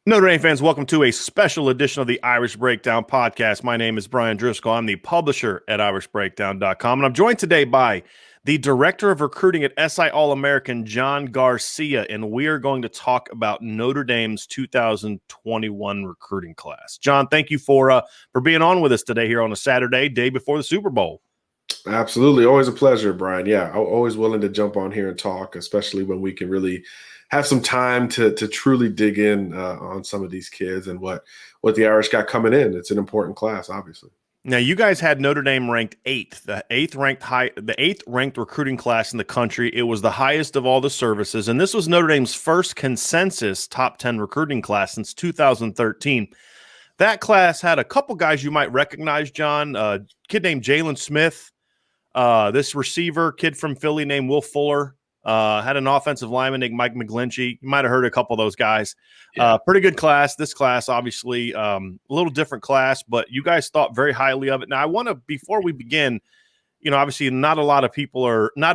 Notre Dame fans, welcome to a special edition of the Irish Breakdown podcast. My name is Brian Driscoll. I'm the publisher at irishbreakdown.com, and I'm joined today by the director of recruiting at SI All-American, John Garcia, and we are going to talk about Notre Dame's 2021 recruiting class. John, thank you for being on with us today here on a Saturday, day before the Super Bowl. Absolutely. Always a pleasure, Brian. Yeah, I'm always willing to jump on here and talk, especially when we can really have some time to truly dig in on some of these kids and what the Irish got coming in. It's an important class, obviously. Now, you guys had Notre Dame ranked eighth, the eighth ranked recruiting class in the country. It was the highest of all the services, and this was Notre Dame's first consensus top 10 recruiting class since 2013. That class had a couple guys you might recognize, John. A kid named Jalen Smith, this receiver, kid from Philly named Will Fuller. Had an offensive lineman named Mike McGlinchey. You might have heard a couple of those guys. Yeah. Pretty good class. This class, obviously, a little different class, but you guys thought very highly of it. Now, I want to, before we begin, obviously not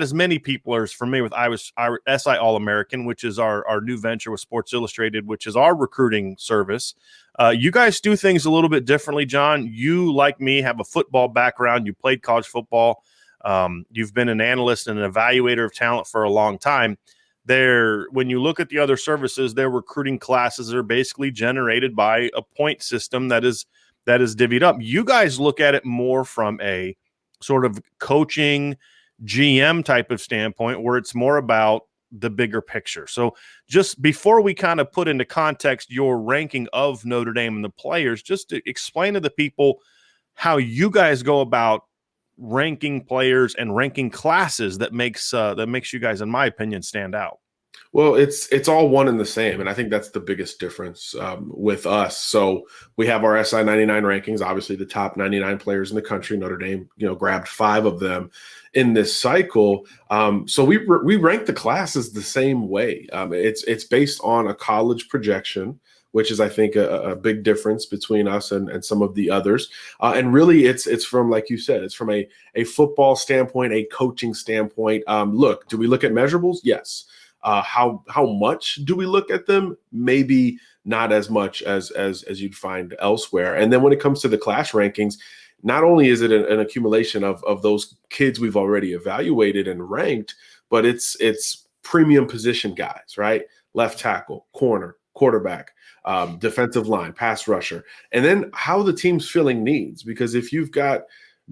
as many people are familiar with our SI All-American, which is our new venture with Sports Illustrated, which is our recruiting service. You guys do things a little bit differently, John. You, like me, have a football background. You played college football. You've been an analyst and an evaluator of talent for a long time. When you look at the other services, their recruiting classes are basically generated by a point system that is divvied up. You guys look at it more from a sort of coaching GM type of standpoint, where it's more about the bigger picture. So just before we kind of put into context your ranking of Notre Dame and the players, just to explain to the people how you guys go about ranking players and ranking classes that makes you guys, in my opinion, stand out. Well, it's all one and the same, and I think that's the biggest difference with us. So we have our SI 99 rankings, obviously the top 99 players in the country. Notre Dame, grabbed 5 of them in this cycle. So we rank the classes the same way. It's based on a college projection, which is, I think, a big difference between us and some of the others. And really, it's from, like you said, it's from a football standpoint, a coaching standpoint. Look, do we look at measurables? Yes. How much do we look at them? Maybe not as much as you'd find elsewhere. And then when it comes to the class rankings, not only is it an accumulation of those kids we've already evaluated and ranked, but it's premium position guys, right? Left tackle, corner, quarterback, defensive line, pass rusher, and then how the team's filling needs. Because if you've got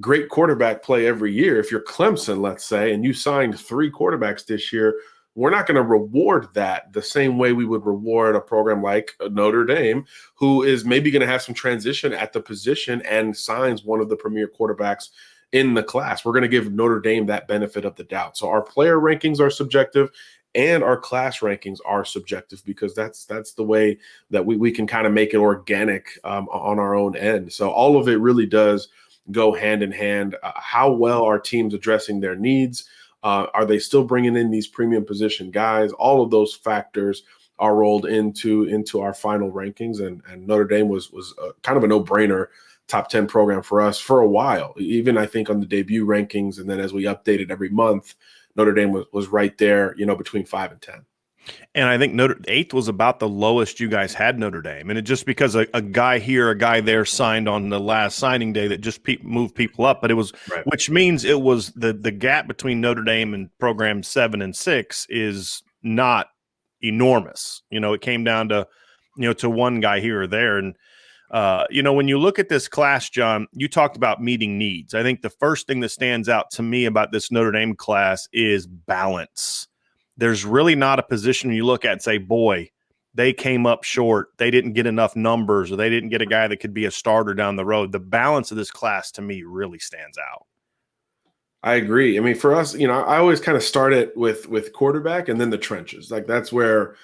great quarterback play every year, if you're Clemson, let's say, and you signed 3 quarterbacks this year, we're not going to reward that the same way we would reward a program like Notre Dame, who is maybe going to have some transition at the position and signs one of the premier quarterbacks in the class. We're going to give Notre Dame that benefit of the doubt. So our player rankings are subjective, and our class rankings are subjective, because that's the way that we can kind of make it organic on our own end. So all of it really does go hand in hand. How well are teams addressing their needs? Are they still bringing in these premium position guys? All of those factors are rolled into our final rankings, and Notre Dame was kind of a no-brainer top 10 program for us for a while. Even, I think, on the debut rankings, and then as we updated every month, Notre Dame was right there, between 5 and 10. And I think 8th was about the lowest you guys had Notre Dame. And it just because a guy here, a guy there signed on the last signing day that just moved people up. But it was, right, which means it was the gap between Notre Dame and program 7 and 6 is not enormous. It came down to, to one guy here or there. And, when you look at this class, John, you talked about meeting needs. I think the first thing that stands out to me about this Notre Dame class is balance. There's really not a position you look at and say, boy, they came up short. They didn't get enough numbers, or they didn't get a guy that could be a starter down the road. The balance of this class, to me, really stands out. I agree. I mean, for us, I always kind of start it with quarterback and then the trenches. Like, that's where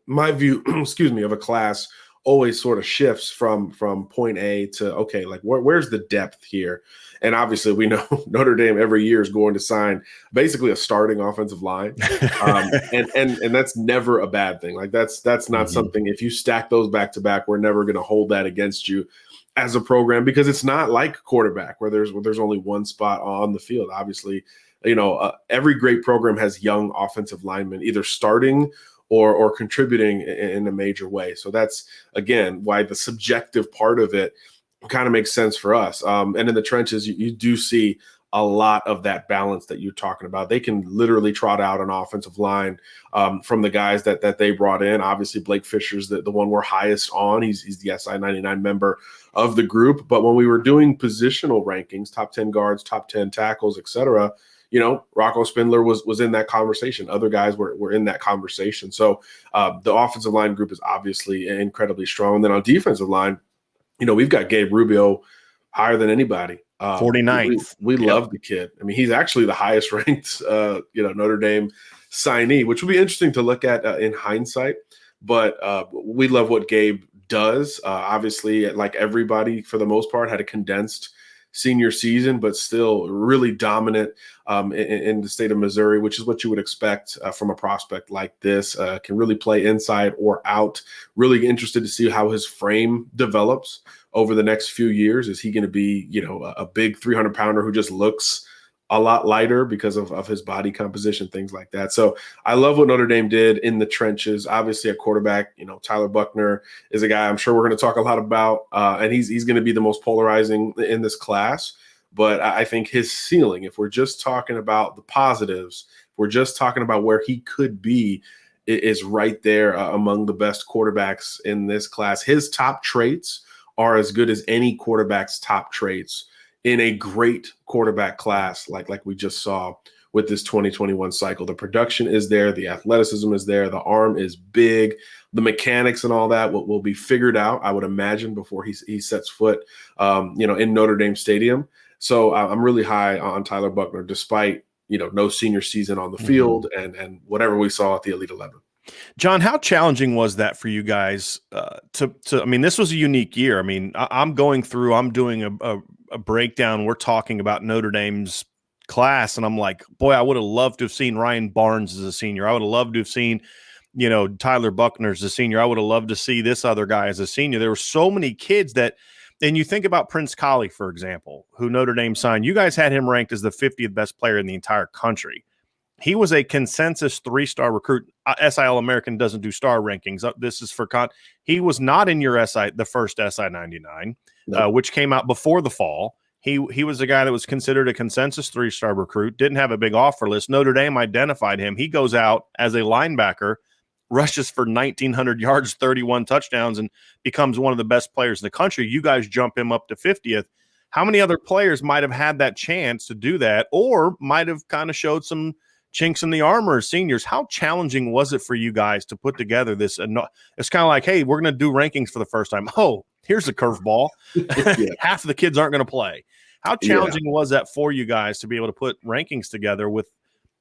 my view, of a class always sort of shifts from point A to, okay, like where's the depth here? And obviously we know Notre Dame every year is going to sign basically a starting offensive line. And that's never a bad thing. Like that's not something, if you stack those back to back, we're never going to hold that against you as a program, because it's not like quarterback where there's only one spot on the field. Obviously every great program has young offensive linemen either starting or contributing in a major way. So that's, again, why the subjective part of it kind of makes sense for us. And in the trenches, you do see a lot of that balance that you're talking about. They can literally trot out an offensive line from the guys that they brought in. Obviously, Blake Fisher's the one we're highest on. He's the SI 99 member of the group. But when we were doing positional rankings, top 10 guards, top 10 tackles, etc., Rocco Spindler was in that conversation. Other guys were in that conversation. So the offensive line group is obviously incredibly strong. And then on defensive line, we've got Gabe Rubio higher than anybody. 49th. We love the kid. I mean, he's actually the highest ranked, Notre Dame signee, which will be interesting to look at in hindsight. But we love what Gabe does. Obviously, like everybody, for the most part, had a condensed senior season, but still really dominant in the state of Missouri, which is what you would expect from a prospect like this. Can really play inside or out. Really interested to see how his frame develops over the next few years. Is he going to be, a big 300-pounder who just looks a lot lighter because of his body composition, things like that. So I love what Notre Dame did in the trenches. Obviously, at quarterback, Tyler Buckner is a guy I'm sure we're going to talk a lot about, and he's going to be the most polarizing in this class. But I think his ceiling, if we're just talking about the positives, if we're just talking about where he could be, is right there among the best quarterbacks in this class. His top traits are as good as any quarterback's top traits in a great quarterback class like we just saw with this 2021 cycle. The production is there. The athleticism is there. The arm is big. The mechanics and all that will be figured out, I would imagine, before he sets foot, in Notre Dame Stadium. So I'm really high on Tyler Buckner, despite, no senior season on the field and whatever we saw at the Elite 11. John, how challenging was that for you guys I mean, this was a unique year. I mean, I'm doing a breakdown. We're talking about Notre Dame's class, and I'm like, boy, I would have loved to have seen Ryan Barnes as a senior. I would have loved to have seen, Tyler Buckner as a senior. I would have loved to see this other guy as a senior. There were so many kids and you think about Prince Collie, for example, who Notre Dame signed. You guys had him ranked as the 50th best player in the entire country. He was a consensus 3-star recruit. SI All-American doesn't do star rankings. This is for he was not in your the first SI 99, Nope. Which came out before the fall. He was a guy that was considered a consensus 3-star recruit, didn't have a big offer list. Notre Dame identified him. He goes out as a linebacker, rushes for 1,900 yards, 31 touchdowns, and becomes one of the best players in the country. You guys jump him up to 50th. How many other players might have had that chance to do that, or might have kind of showed some chinks in the armor as seniors? How challenging was it for you guys to put together this? It's kind of like, hey, we're going to do rankings for the first time. Oh, here's a curveball. Half of the kids aren't going to play. How challenging was that for you guys to be able to put rankings together with,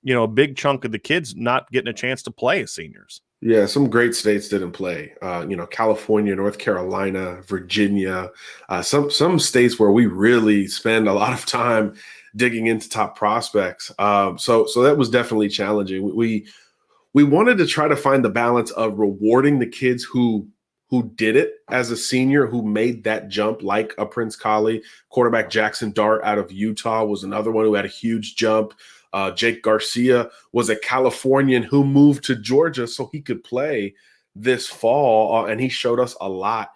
a big chunk of the kids not getting a chance to play as seniors? Yeah, some great states didn't play. California, North Carolina, Virginia, some states where we really spend a lot of time digging into top prospects. So that was definitely challenging. We wanted to try to find the balance of rewarding the kids who did it as a senior, who made that jump, like a Prince Collie. Quarterback Jackson Dart out of Utah was another one who had a huge jump. Jake Garcia was a Californian who moved to Georgia so he could play this fall, and he showed us a lot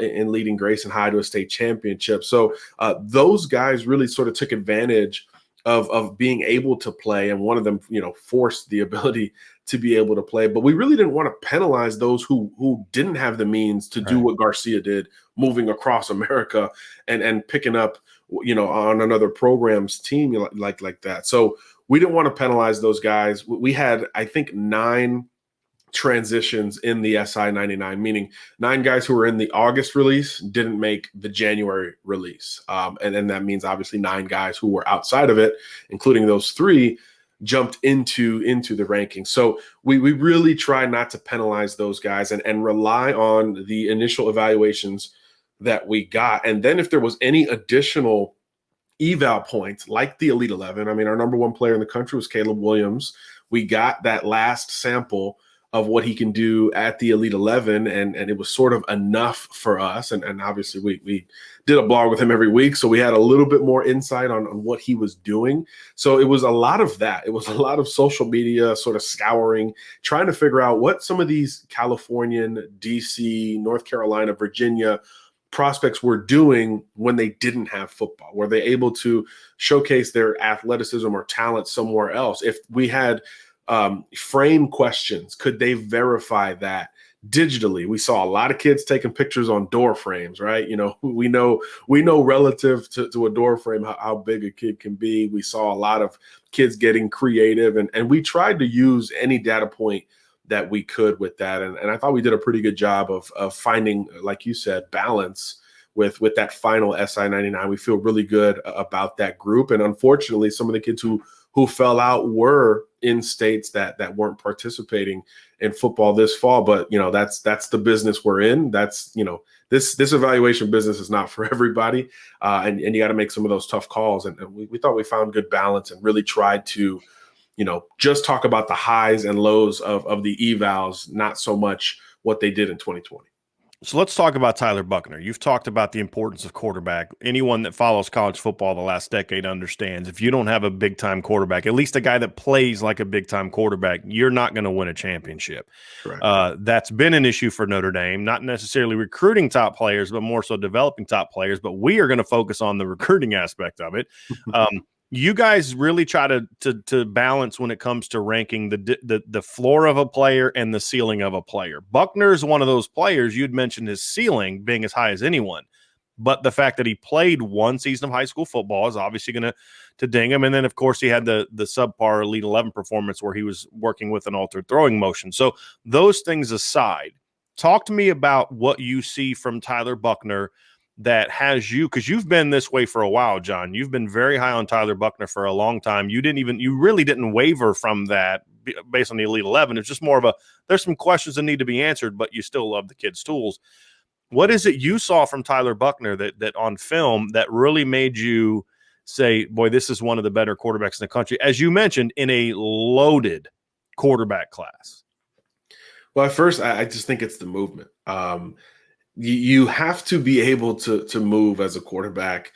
in leading Grayson High to a state championship. So those guys really sort of took advantage of being able to play, and one of them, forced the ability to be able to play. But we really didn't want to penalize those who didn't have the means to do what Garcia did, moving across America and picking up, on another program's team like that. So we didn't want to penalize those guys. We had, I think, 9 transitions in the SI 99, meaning 9 guys who were in the August release didn't make the January release. And then that means obviously 9 guys who were outside of it, including those 3, jumped into the rankings. So we really try not to penalize those guys and rely on the initial evaluations that we got. And then if there was any additional eval points like the Elite 11, I mean, our number 1 player in the country was Caleb Williams. We got that last sample of what he can do at the Elite 11, and it was sort of enough for us. And obviously we did a blog with him every week, so we had a little bit more insight on what he was doing. So it was a lot of that. It was a lot of social media sort of scouring, trying to figure out what some of these Californian, DC, North Carolina, Virginia prospects were doing when they didn't have football. Were they able to showcase their athleticism or talent somewhere else? If we had frame questions, could they verify that digitally? We saw a lot of kids taking pictures on door frames, right? We know relative to a door frame how big a kid can be. We saw a lot of kids getting creative, and we tried to use any data point that we could with that. And I thought we did a pretty good job of finding, like you said, balance with that final SI 99. We feel really good about that group. And unfortunately, some of the kids who fell out were in states that weren't participating in football this fall. But, that's the business we're in. That's, this evaluation business is not for everybody. And you got to make some of those tough calls. And we thought we found good balance and really tried to, just talk about the highs and lows of the evals, not so much what they did in 2020. So let's talk about Tyler Buckner. You've talked about the importance of quarterback. Anyone that follows college football the last decade understands if you don't have a big-time quarterback, at least a guy that plays like a big-time quarterback, you're not going to win a championship. That's been an issue for Notre Dame, not necessarily recruiting top players, but more so developing top players. But we are going to focus on the recruiting aspect of it. You guys really try to balance when it comes to ranking the floor of a player and the ceiling of a player. Buckner is one of those players. You'd mentioned his ceiling being as high as anyone, but the fact that he played one season of high school football is obviously going to ding him. And then, of course, he had the subpar Elite 11 performance where he was working with an altered throwing motion. So those things aside, talk to me about what you see from Tyler Buckner that has you, because you've been this way for a while, John. You've been very high on Tyler Buckner for a long time. You really didn't waver from that based on the Elite 11. It's just more of there's some questions that need to be answered, but you still love the kid's tools. What is it you saw from Tyler Buckner that on film that really made you say, boy, this is one of the better quarterbacks in the country, as you mentioned, in a loaded quarterback class? Well, at first, I just think it's the movement. You have to be able to move as a quarterback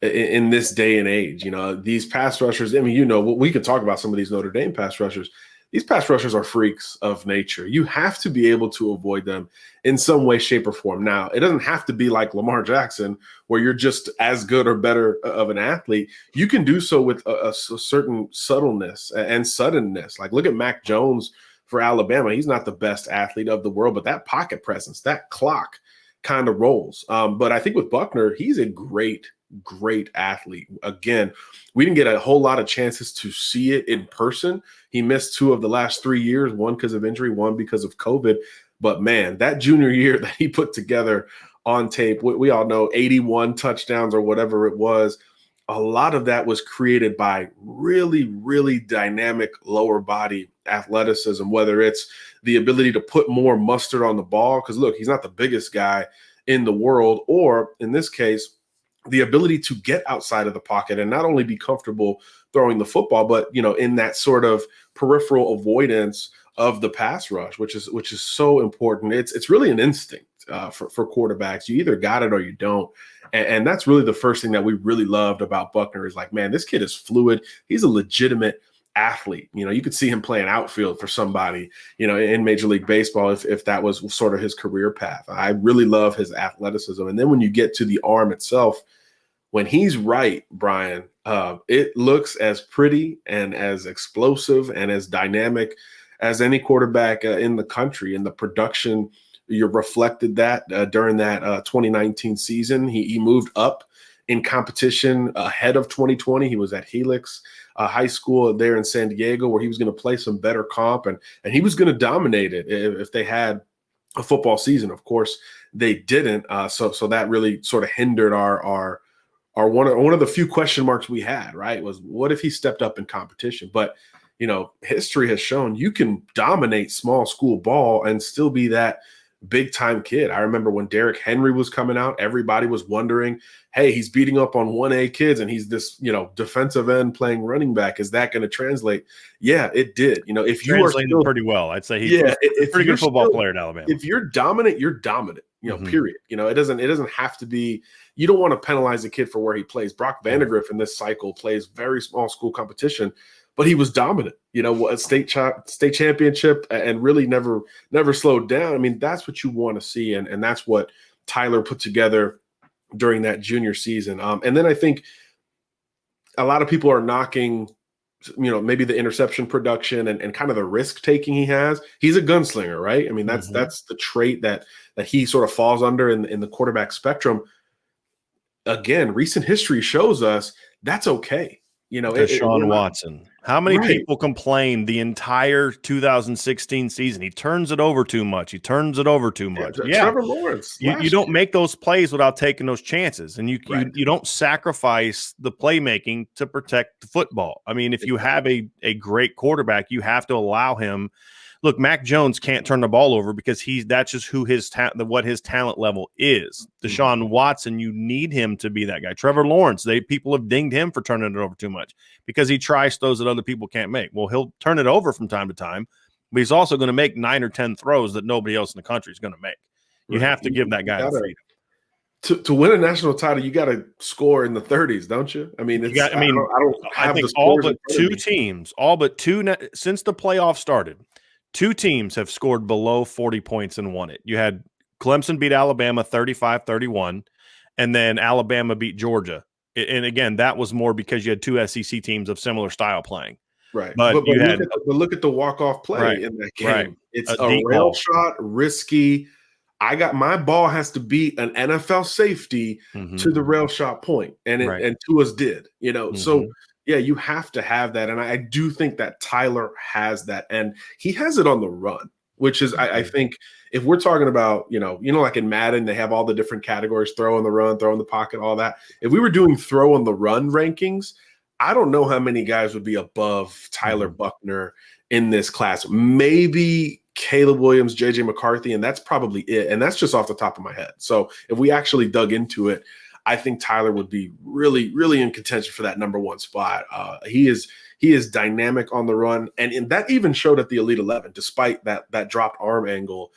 in this day and age. These pass rushers, we could talk about some of these Notre Dame pass rushers. These pass rushers are freaks of nature. You have to be able to avoid them in some way, shape, or form. Now, it doesn't have to be like Lamar Jackson, where you're just as good or better of an athlete. You can do so with a certain subtleness and suddenness. Like, look at Mac Jones for Alabama. He's not the best athlete of the world, but that pocket presence, that clock kind of rolls. But I think with Buckner, he's a great athlete. Again, we didn't get a whole lot of chances to see it in person. He missed 2 of the last 3 years, one because of injury, one because of COVID. But man, that junior year that he put together on tape, we all know 81 touchdowns or whatever it was. A lot of that was created by really, really dynamic lower body athleticism, whether it's the ability to put more mustard on the ball, because look, he's not the biggest guy in the world, or in this case, the ability to get outside of the pocket and not only be comfortable throwing the football, but in that sort of peripheral avoidance of the pass rush, which is so important. It's really an instinct for quarterbacks. You either got it or you don't. And that's really the first thing that we really loved about Buckner is like, man, this kid is fluid. He's a legitimate athlete. You could see him playing outfield for somebody, in Major League Baseball if that was sort of his career path. I really love his athleticism. And then when you get to the arm itself, when he's right, Brian, it looks as pretty and as explosive and as dynamic as any quarterback in the country. And the production, you reflected that during that 2019 season. He moved up in competition ahead of 2020. He was at Helix High School there in San Diego, where he was going to play some better comp, and he was going to dominate it if they had a football season. Of course, they didn't. So that really sort of hindered our one of the few question marks we had, right? Was what if he stepped up in competition? But history has shown you can dominate small school ball and still be that big time kid. I remember when Derrick Henry was coming out, everybody was wondering, hey, he's beating up on 1A kids and he's this, defensive end playing running back. Is that going to translate? Yeah, it did. If you are Translated still, pretty well. I'd say he's yeah, a pretty good football player at Alabama. If you're dominant, you're dominant, period. It doesn't have to be, you don't want to penalize a kid for where he plays. Brock Vandegrift in this cycle plays very small school competition, but he was dominant, a state championship, and really never slowed down. I mean, that's what you want to see. And that's what Tyler put together during that junior season. And then I think a lot of people are knocking, maybe the interception production and kind of the risk taking he has. He's a gunslinger, right? I mean, that's the trait that he sort of falls under in the quarterback spectrum. Again, recent history shows us that's okay. Deshaun Watson. How many people complained the entire 2016 season? He turns it over too much. Trevor Lawrence. You don't make those plays without taking those chances, and you don't sacrifice the playmaking to protect the football. I mean, if you have a great quarterback, you have to allow him. Look, Mac Jones can't turn the ball over because that's just who what his talent level is. Deshaun Watson, you need him to be that guy. Trevor Lawrence, people have dinged him for turning it over too much because he tries throws that other people can't make. Well, he'll turn it over from time to time, but he's also going to make 9 or 10 throws that nobody else in the country is going to make. You have to give that guy the freedom. To win a national title, you got to score in the 30s, don't you? I mean, I think all but two teams, since the playoffs started. 2 teams have scored below 40 points and won it. You had Clemson beat Alabama 35-31, and then Alabama beat Georgia. And again, that was more because you had 2 SEC teams of similar style playing. Right. But look at the walk-off play in that game. Right. It's a rail shot, risky. My ball has to beat an NFL safety to the rail shot point. And Tua's did, so yeah, you have to have that. And I do think that Tyler has that. And he has it on the run, which is, I think, if we're talking about, like in Madden, they have all the different categories, throw on the run, throw in the pocket, all that. If we were doing throw on the run rankings, I don't know how many guys would be above Tyler Buckner in this class. Maybe Caleb Williams, JJ McCarthy, and that's probably it. And that's just off the top of my head. So if we actually dug into it, I think Tyler would be really, really in contention for that number 1 spot. He is dynamic on the run, and that even showed at the Elite 11. Despite that dropped arm angle,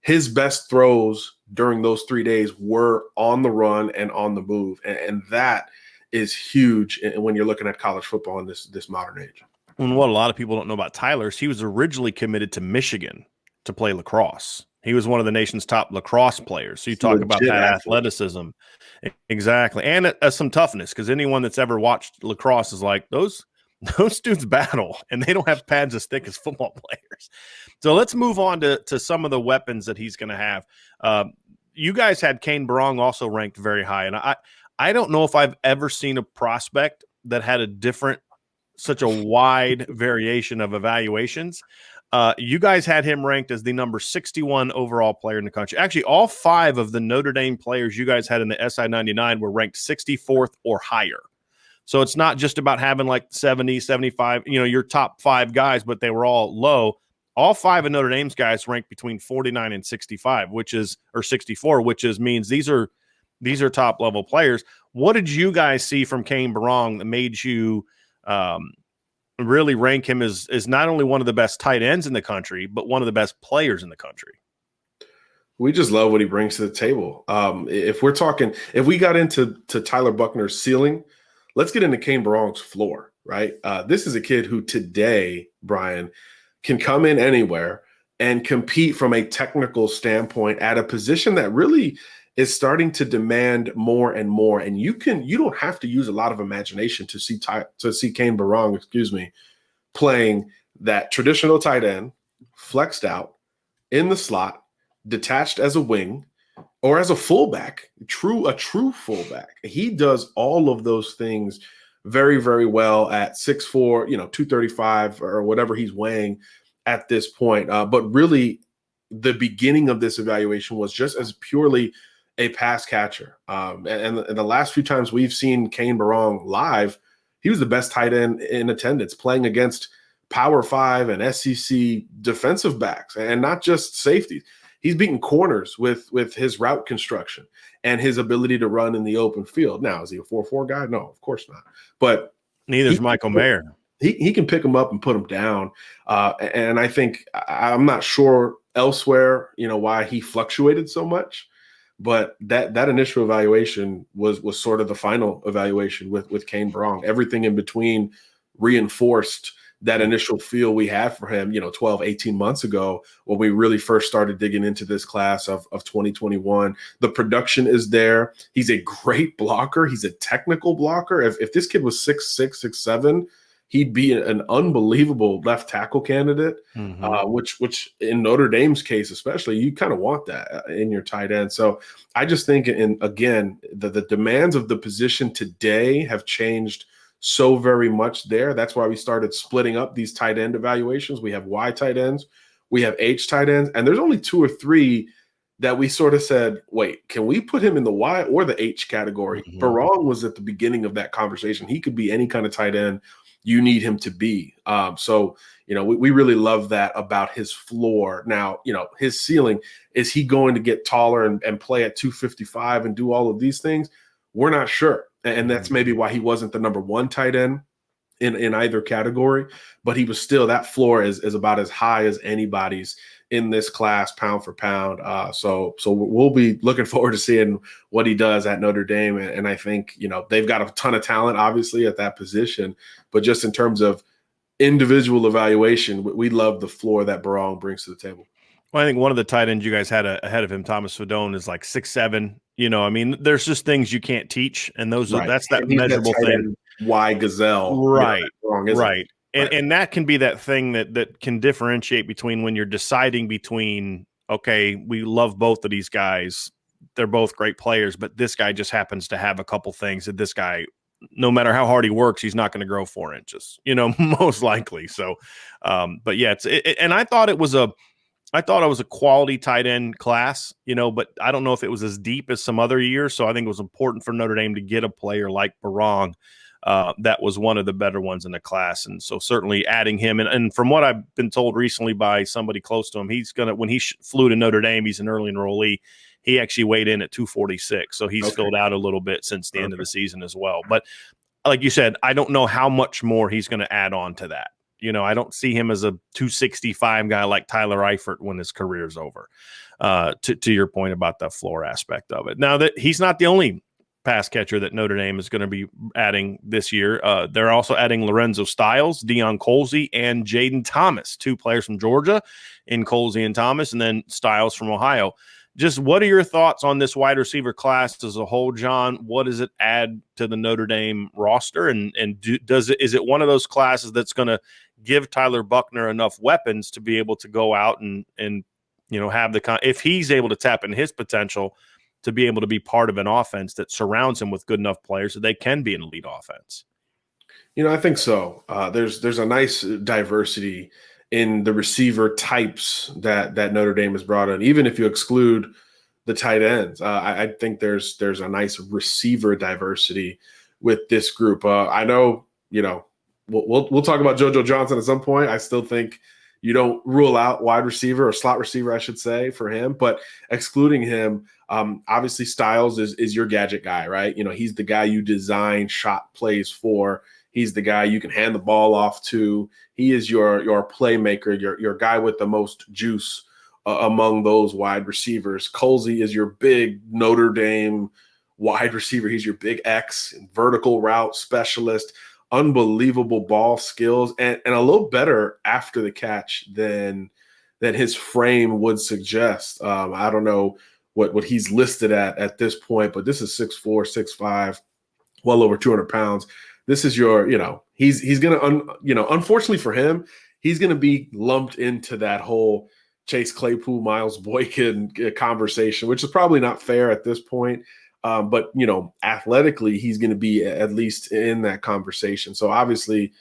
his best throws during those 3 days were on the run and on the move, and that is huge when you're looking at college football in this modern age. And what a lot of people don't know about Tyler is he was originally committed to Michigan to play lacrosse. He was one of the nation's top lacrosse players. So you talk about that athleticism. Exactly. And some toughness, because anyone that's ever watched lacrosse is like, those dudes battle, and they don't have pads as thick as football players. So let's move on to some of the weapons that he's going to have. You guys had Kane Barong also ranked very high. And I don't know if I've ever seen a prospect that had such a wide variation of evaluations. You guys had him ranked as the number 61 overall player in the country. Actually, all 5 of the Notre Dame players you guys had in the SI 99 were ranked 64th or higher. So it's not just about having like 70, 75, your top 5 guys, but they were all low. All 5 of Notre Dame's guys ranked between 49 and 65, or 64, means these are top level players. What did you guys see from Kane Barong that made you really rank him as not only one of the best tight ends in the country, but one of the best players in the country? We just love what he brings to the table. If we got into Tyler Buckner's ceiling, let's get into Kane Barong's floor, right? This is a kid who today, Brian, can come in anywhere and compete from a technical standpoint at a position that really is starting to demand more and more. And you don't have to use a lot of imagination to see Kane Barong, playing that traditional tight end, flexed out in the slot, detached as a wing, or as a fullback, a true fullback. He does all of those things very, very well at 6'4", 235 or whatever he's weighing at this point. But really, the beginning of this evaluation was just as purely a pass catcher. And the last few times we've seen Kane Barong live, he was the best tight end in attendance, playing against Power 5 and SEC defensive backs, and not just safeties. he's beating corners with his route construction and his ability to run in the open field. Now, is he a 4.4 guy? No, of course not. But neither is Michael Mayer. He can pick him up and put him down. And I think I'm not sure elsewhere, why he fluctuated so much. But that initial evaluation was sort of the final evaluation with Kane Barong. Everything in between reinforced that initial feel we had for him, 12, 18 months ago when we really first started digging into this class of 2021. The production is there. He's a great blocker. He's a technical blocker. If this kid was 6'6", 6'7", he'd be an unbelievable left tackle candidate, which in Notre Dame's case especially, you kind of want that in your tight end. So I just think, again, the demands of the position today have changed so very much there. That's why we started splitting up these tight end evaluations. We have Y tight ends, we have H tight ends, and there's only 2 or 3 that we sort of said, wait, can we put him in the Y or the H category? Barong was at the beginning of that conversation. He could be any kind of tight end you need him to be. So, we really love that about his floor. Now, his ceiling, is he going to get taller and play at 255 and do all of these things? We're not sure. And that's maybe why he wasn't the number 1 tight end in either category, but he was still, that floor is about as high as anybody's in this class, pound for pound. So we'll be looking forward to seeing what he does at Notre Dame. And I think, they've got a ton of talent, obviously, at that position, but just in terms of individual evaluation, we love the floor that Barong brings to the table. Well, I think one of the tight ends you guys had ahead of him, Thomas Fedone, is like 6'7". There's just things you can't teach, and that's that measurable thing. Y gazelle, right? Right. And that can be that thing that can differentiate between when you're deciding between, okay, we love both of these guys, they're both great players, but this guy just happens to have a couple things that this guy, no matter how hard he works, he's not going to grow 4 inches, most likely. So, but yeah, and I thought it was a quality tight end class, but I don't know if it was as deep as some other years. So I think it was important for Notre Dame to get a player like Barong. That was one of the better ones in the class. And so certainly adding him, and from what I've been told recently by somebody close to him, he's going to, when he flew to Notre Dame, he's an early enrollee. He actually weighed in at 246. So he's filled out a little bit since the end of the season as well. But like you said, I don't know how much more he's going to add on to that. I don't see him as a 265 guy like Tyler Eifert when his career's over, to your point about the floor aspect of it. Now, that he's not the only pass catcher that Notre Dame is going to be adding this year. They're also adding Lorenzo Styles, Deion Colsey, and Jaden Thomas, 2 players from Georgia in Colsey and Thomas, and then Styles from Ohio. Just what are your thoughts on this wide receiver class as a whole, John? What does it add to the Notre Dame roster? And is it one of those classes that's going to give Tyler Buckner enough weapons to be able to go out and have if he's able to tap into his potential to be able to be part of an offense that surrounds him with good enough players that they can be an elite offense? I think so. There's a nice diversity in the receiver types that Notre Dame has brought in, even if you exclude the tight ends. I think there's a nice receiver diversity with this group. I know, we'll talk about JoJo Johnson at some point. I still think you don't rule out wide receiver or slot receiver, I should say, for him. But excluding him, obviously Styles is your gadget guy, right? He's the guy you design shot plays for. He's the guy you can hand the ball off to. He is your playmaker, your guy with the most juice among those wide receivers. Colsey is your big Notre Dame wide receiver. He's your big X, vertical route specialist, unbelievable ball skills, and a little better after the catch than his frame would suggest. I don't know what he's listed at this point, but this is 6'4", 6'5", well over 200 pounds. This is your, he's going to, unfortunately for him, he's going to be lumped into that whole Chase Claypool, Miles Boykin conversation, which is probably not fair at this point. But, athletically, he's going to be at least in that conversation. So obviously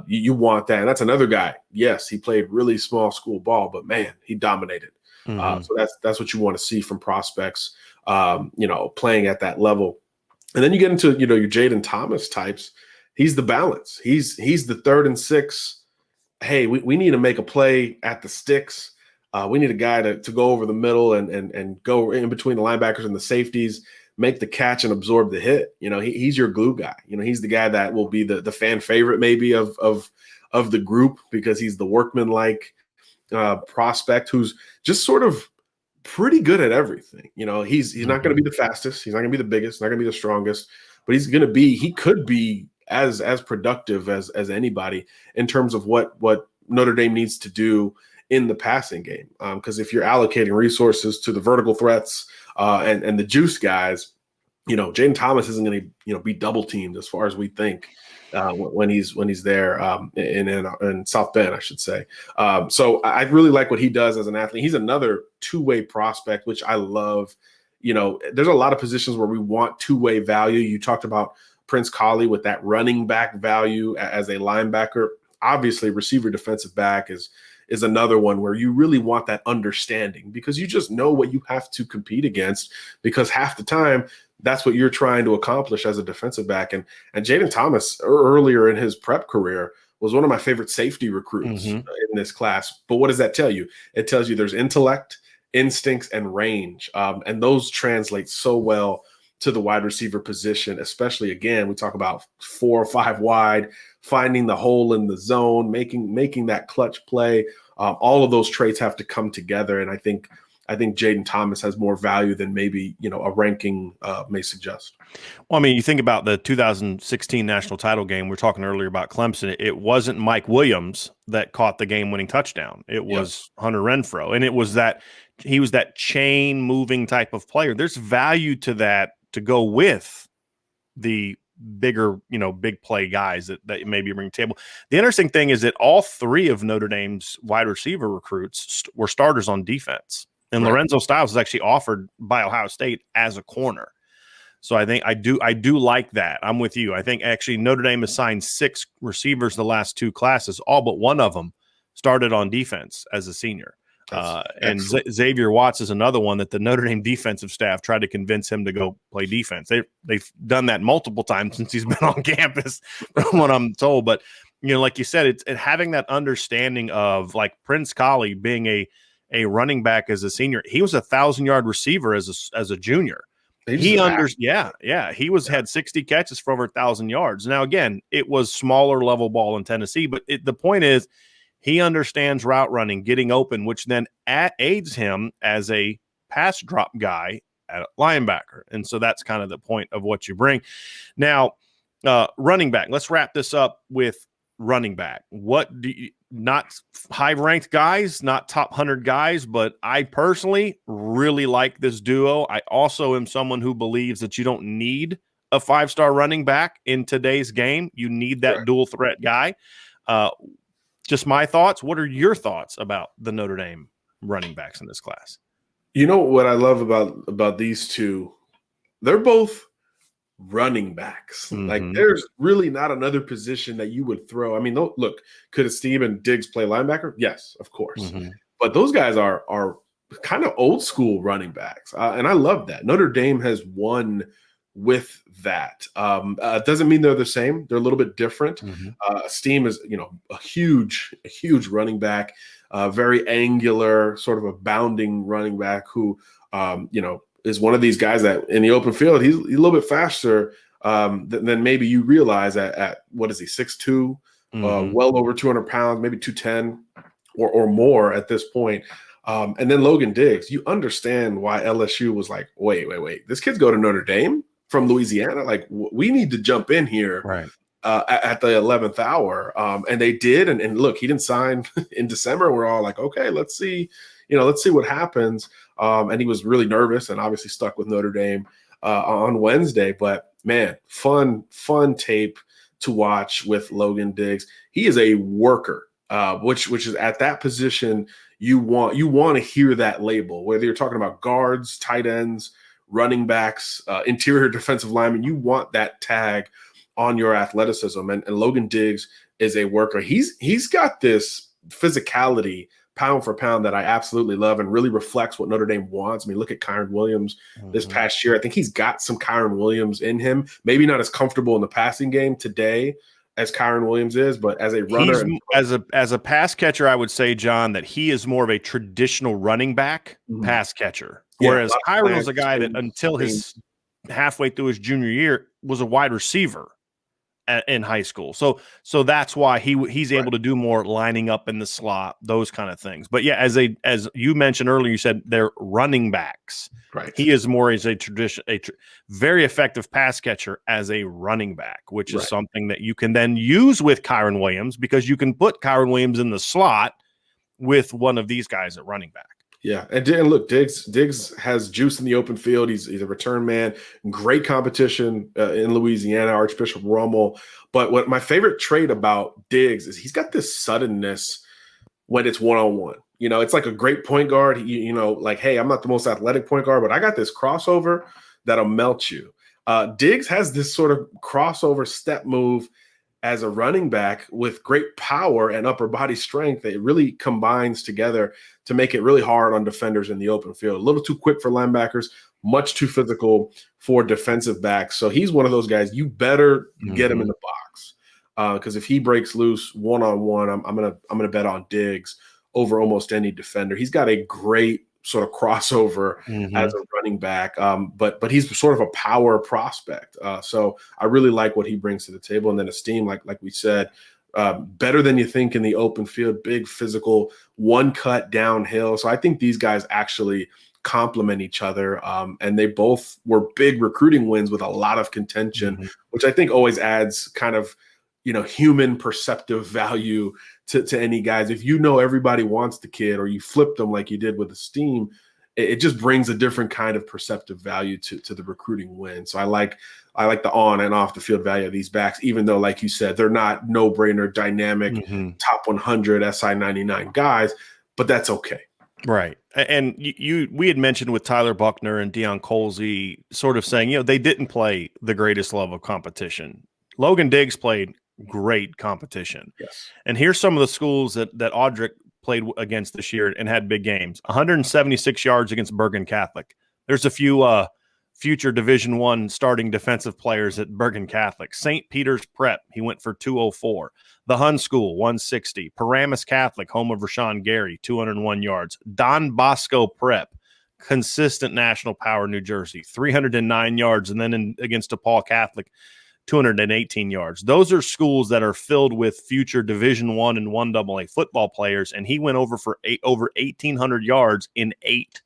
you want that. And that's another guy. Yes, he played really small school ball, but man, he dominated. So that's what you want to see from prospects, playing at that level. And then you get into, your Jaden Thomas types. He's the balance. He's the 3rd and 6. Hey, we need to make a play at the sticks. We need a guy to go over the middle and go in between the linebackers and the safeties, make the catch and absorb the hit. He's your glue guy. He's the guy that will be the fan favorite maybe of the group because he's the workman-like prospect who's just sort of pretty good at everything. He's not going to be the fastest. He's not going to be the biggest, not going to be the strongest, but he could be as productive as anybody in terms of what Notre Dame needs to do in the passing game. Because if you're allocating resources to the vertical threats and the juice guys, Jaden Thomas isn't going to be double teamed as far as we think when he's there in South Bend, I should say. So I really like what he does as an athlete. He's another two-way prospect, which I love. There's a lot of positions where we want two-way value. You talked about Prince Colley with that running back value as a linebacker. Obviously, receiver defensive back is another one where you really want that understanding because you just know what you have to compete against because half the time that's what you're trying to accomplish as a defensive back. And Jaden Thomas earlier in his prep career was one of my favorite safety recruits in this class. But what does that tell you? It tells you there's intellect, instincts, and range. And those translate so well to the wide receiver position, especially, again, we talk about 4 or 5 wide, finding the hole in the zone, making that clutch play. All of those traits have to come together. And I think Jaden Thomas has more value than maybe, a ranking may suggest. Well, I mean, you think about the 2016 national title game. We were talking earlier about Clemson. It wasn't Mike Williams that caught the game-winning touchdown. It was Hunter Renfrow. And it was he was that chain-moving type of player. There's value to that to go with the bigger, big play guys that maybe bring to the table. The interesting thing is that all 3 of Notre Dame's wide receiver recruits were starters on defense. And right. Lorenzo Styles was actually offered by Ohio State as a corner. So I think I do like that. I'm with you. I think actually Notre Dame has signed 6 receivers the last 2 classes. All but one of them started on defense as a senior. And Xavier Watts is another one that the Notre Dame defensive staff tried to convince him to go play defense. They've done that multiple times since he's been on campus, from what I'm told. But, like you said, it's having that understanding of like Prince Colley being a running back as a senior. He was 1,000-yard receiver as a junior. He had 60 catches for over 1,000 yards. Now, again, it was smaller level ball in Tennessee, but the point is he understands route running, getting open, which then aids him as a pass drop guy at linebacker. And so that's kind of the point of what you bring. Now, running back. Let's wrap this up with running back. What do you? Not high-ranked guys, not top 100 guys, but I personally really like this duo. I also am someone who believes that you don't need a 5-star running back in today's game. You need that dual threat guy. Just my thoughts. What are your thoughts about the Notre Dame running backs in this class? What I love about these two? They're both running backs. Like there's really not another position that you would throw. I mean, look, could Esteem and Diggs play linebacker? Yes, of course. But those guys are kind of old school running backs. And I love that. Notre Dame has won with that. Doesn't mean they're the same. They're a little bit different. Esteem is, a huge running back, very angular, sort of a bounding running back who, is one of these guys that in the open field, he's a little bit faster than maybe you realize at what is he, 6'2", well over 200 pounds, maybe 210 or more at this point. And then Logan Diggs, you understand why LSU was like, wait, this kid's go to Notre Dame from Louisiana? Like, we need to jump in here at the 11th hour. And they did. And look, he didn't sign in December. We're all like, okay, let's see what happens. And he was really nervous and obviously stuck with Notre Dame on Wednesday. But man, fun tape to watch with Logan Diggs. He is a worker, which is at that position you want to hear that label. Whether you're talking about guards, tight ends, running backs, interior defensive linemen, you want that tag on your athleticism. And Logan Diggs is a worker. He's got this physicality pound for pound that I absolutely love and really reflects what Notre Dame wants. I mean, look at Kyron Williams this past year. I think he's got some Kyron Williams in him, maybe not as comfortable in the passing game today as Kyron Williams is, but as a runner, as a pass catcher, I would say, John, that he is more of a traditional running back pass catcher, whereas Kyron was a guy that until his halfway through his junior year was a wide receiver in high school. So that's why he's able to do more lining up in the slot, those kind of things. But yeah, as you mentioned earlier, you said they're running backs. Right. He is more as a very effective pass catcher as a running back, which is something that you can then use with Kyron Williams, because you can put Kyron Williams in the slot with one of these guys at running back. Yeah, and look, Diggs has juice in the open field. He's a return man. Great competition in Louisiana, Archbishop Rummel. But what my favorite trait about Diggs is he's got this suddenness when it's one-on-one. You know, it's like a great point guard. You know, like, hey, I'm not the most athletic point guard, but I got this crossover that'll melt you. Diggs has this sort of crossover step move as a running back with great power and upper body strength. It really combines together to make it really hard on defenders in the open field. A little too quick for linebackers, much too physical for defensive backs. So he's one of those guys, you better get him in the box. Because if he breaks loose one-on-one, I'm gonna bet on Diggs over almost any defender. He's got a great sort of crossover as a running back, but he's sort of a power prospect. So I really like what he brings to the table. And then Esteem, like we said, better than you think in the open field, big physical, one cut downhill. So I think these guys actually complement each other, and they both were big recruiting wins with a lot of contention, which I think always adds kind of, you know, human perceptive value to any guys. If you know everybody wants the kid, or you flip them like you did with Esteem, it just brings a different kind of perceptive value to the recruiting win. So I like the on and off the field value of these backs, even though, like you said, they're not no-brainer, dynamic, top 100 SI 99 guys, but that's okay. Right. And we had mentioned with Tyler Buckner and Deion Colsey sort of saying, you know, they didn't play the greatest level of competition. Logan Diggs played great competition. Yes. And here's some of the schools that Audric played against this year and had big games. 176 yards against Bergen Catholic. There's a few future Division I starting defensive players at Bergen Catholic. St. Peter's Prep, he went for 204. The Hun School, 160. Paramus Catholic, home of Rashawn Gary, 201 yards. Don Bosco Prep, consistent national power, New Jersey, 309 yards. And then against DePaul Catholic, 218 yards. Those are schools that are filled with future Division I and 1AA football players, and he went over 1,800 yards in 8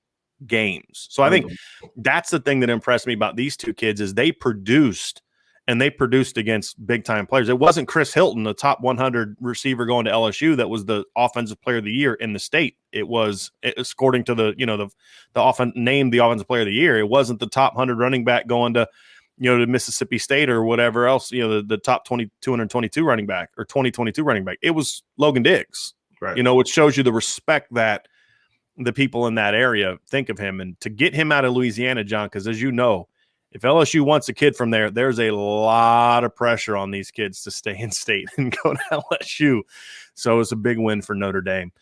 games. So I think that's the thing that impressed me about these two kids is they produced against big-time players. It wasn't Chris Hilton, the top 100 receiver going to LSU, that was the offensive player of the year in the state. It was according to the offense named the offensive player of the year. It wasn't the top 100 running back going to to Mississippi State or whatever else, the top 222 running back or 2022 running back. It was Logan Diggs, right? Which shows you the respect that the people in that area think of him. And to get him out of Louisiana, John, because as you know, if LSU wants a kid from there, there's a lot of pressure on these kids to stay in state and go to LSU. So it's a big win for Notre Dame.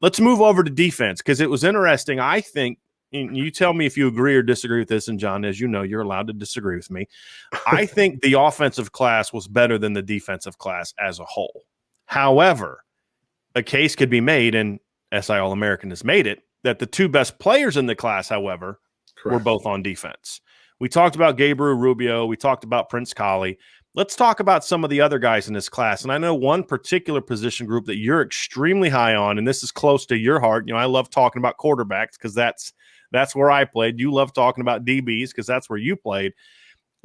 Let's move over to defense because it was interesting. I think, and you tell me if you agree or disagree with this, and John, as you know, you're allowed to disagree with me. I think the offensive class was better than the defensive class as a whole. However, a case could be made, and SI All-American has made it, that the two best players in the class, however, were both on defense. We talked about Gabriel Rubio. We talked about Prince Colley. Let's talk about some of the other guys in this class. And I know one particular position group that you're extremely high on, and this is close to your heart. I love talking about quarterbacks because that's where I played. You love talking about DBs because that's where you played.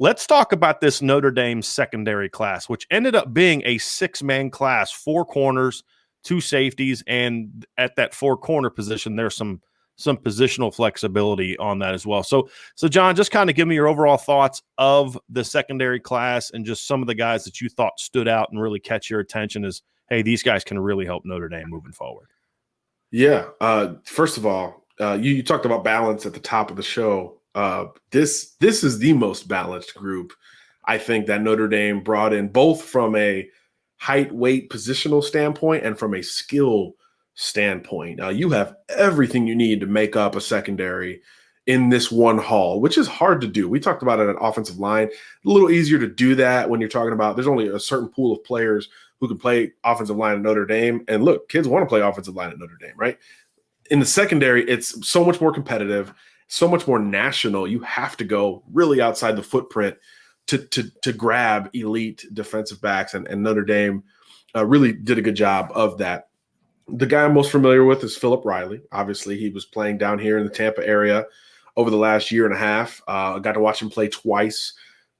Let's talk about this Notre Dame secondary class, which ended up being a 6-man class, 4 corners, 2 safeties, and at that 4-corner position, there's some positional flexibility on that as well. So John, just kind of give me your overall thoughts of the secondary class and just some of the guys that you thought stood out and really catch your attention as, hey, these guys can really help Notre Dame moving forward. Yeah. First of all, you talked about balance at the top of the show. This is the most balanced group, I think, that Notre Dame brought in, both from a height, weight, positional standpoint and from a skill standpoint. You have everything you need to make up a secondary in this one hall, which is hard to do. We talked about it at offensive line. A little easier to do that when you're talking about there's only a certain pool of players who can play offensive line at Notre Dame. And look, kids want to play offensive line at Notre Dame, right? In the secondary, it's so much more competitive, so much more national. You have to go really outside the footprint to grab elite defensive backs, and Notre Dame really did a good job of that. The guy I'm most familiar with is Philip Riley. Obviously, he was playing down here in the Tampa area over the last year and a half. I got to watch him play twice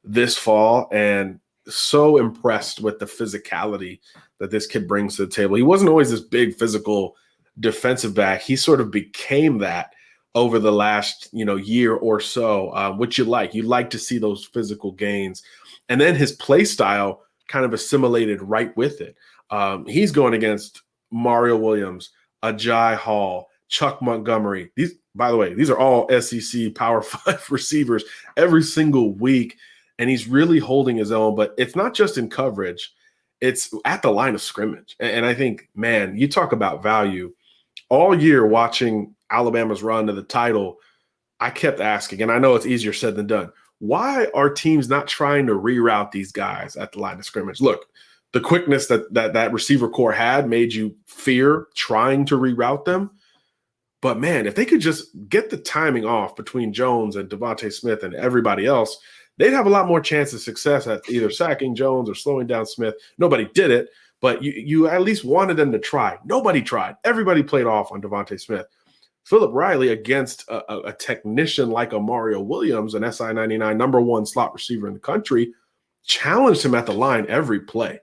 this fall, and so impressed with the physicality that this kid brings to the table. He wasn't always this big physical defensive back. He sort of became that over the last year or so, which you like. You like to see those physical gains. And then his play style kind of assimilated right with it. He's going against Mario Williams, Ajay Hall, Chuck Montgomery. These, by the way, these are all SEC Power 5 receivers every single week. And he's really holding his own, but it's not just in coverage. It's at the line of scrimmage. And I think, man, you talk about value. All year watching Alabama's run to the title, I kept asking, and I know it's easier said than done, why are teams not trying to reroute these guys at the line of scrimmage? Look, the quickness that receiver core had made you fear trying to reroute them. But, man, if they could just get the timing off between Jones and Devontae Smith and everybody else, they'd have a lot more chance of success at either sacking Jones or slowing down Smith. Nobody did it, but you at least wanted them to try. Nobody tried. Everybody played off on Devontae Smith. Philip Riley against a technician like a Mario Williams, an SI 99 #1 slot receiver in the country, challenged him at the line every play.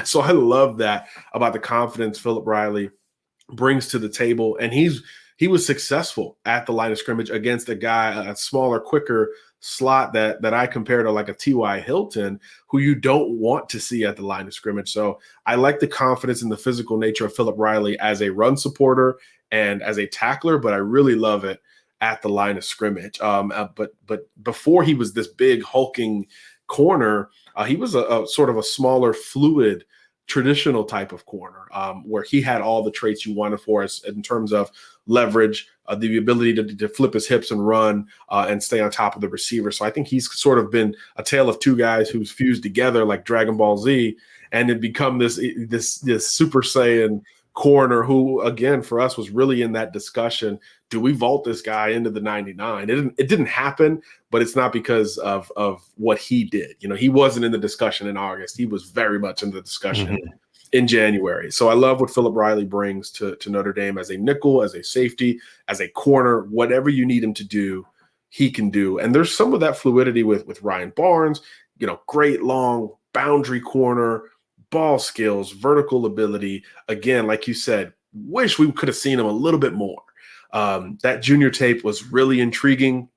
So I love that about the confidence Philip Riley brings to the table. And he was successful at the line of scrimmage against a guy, a smaller, quicker slot that I compare to like a T.Y. Hilton, who you don't want to see at the line of scrimmage. So I like the confidence and the physical nature of Philip Riley as a run supporter and as a tackler, but I really love it at the line of scrimmage. But before he was this big hulking corner, he was a sort of a smaller, fluid, traditional type of corner, where he had all the traits you wanted for us in terms of leverage, the ability to flip his hips and run and stay on top of the receiver. So I think he's sort of been a tale of two guys who's fused together like Dragon Ball Z and had become this Super Saiyan corner who, again, for us was really in that discussion. Do we vault this guy into the 99? It didn't happen, but it's not because of what he did. He wasn't in the discussion in August. He was very much in the discussion in January. So I love what Philip Riley brings to Notre Dame as a nickel, as a safety, as a corner. Whatever you need him to do, he can do. And there's some of that fluidity with Ryan Barnes, great long boundary corner, ball skills, vertical ability. Again, like you said, wish we could have seen him a little bit more. That junior tape was really intriguing,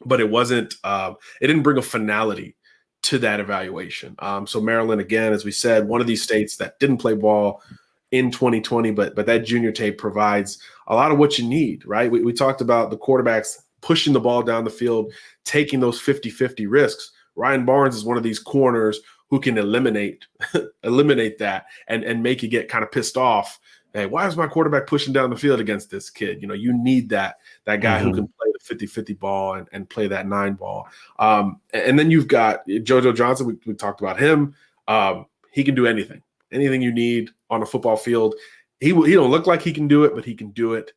but it wasn't. It didn't bring a finality to that evaluation. So Maryland, again, as we said, one of these states that didn't play ball in 2020, but that junior tape provides a lot of what you need, right? We talked about the quarterbacks pushing the ball down the field, taking those 50-50 risks. Ryan Barnes is one of these corners who can eliminate that and make you get kind of pissed off. Hey, why is my quarterback pushing down the field against this kid? You need that guy who can play the 50-50 ball and play that 9 ball. And then you've got JoJo Johnson. We talked about him. He can do anything you need on a football field. He don't look like he can do it, but he can do it.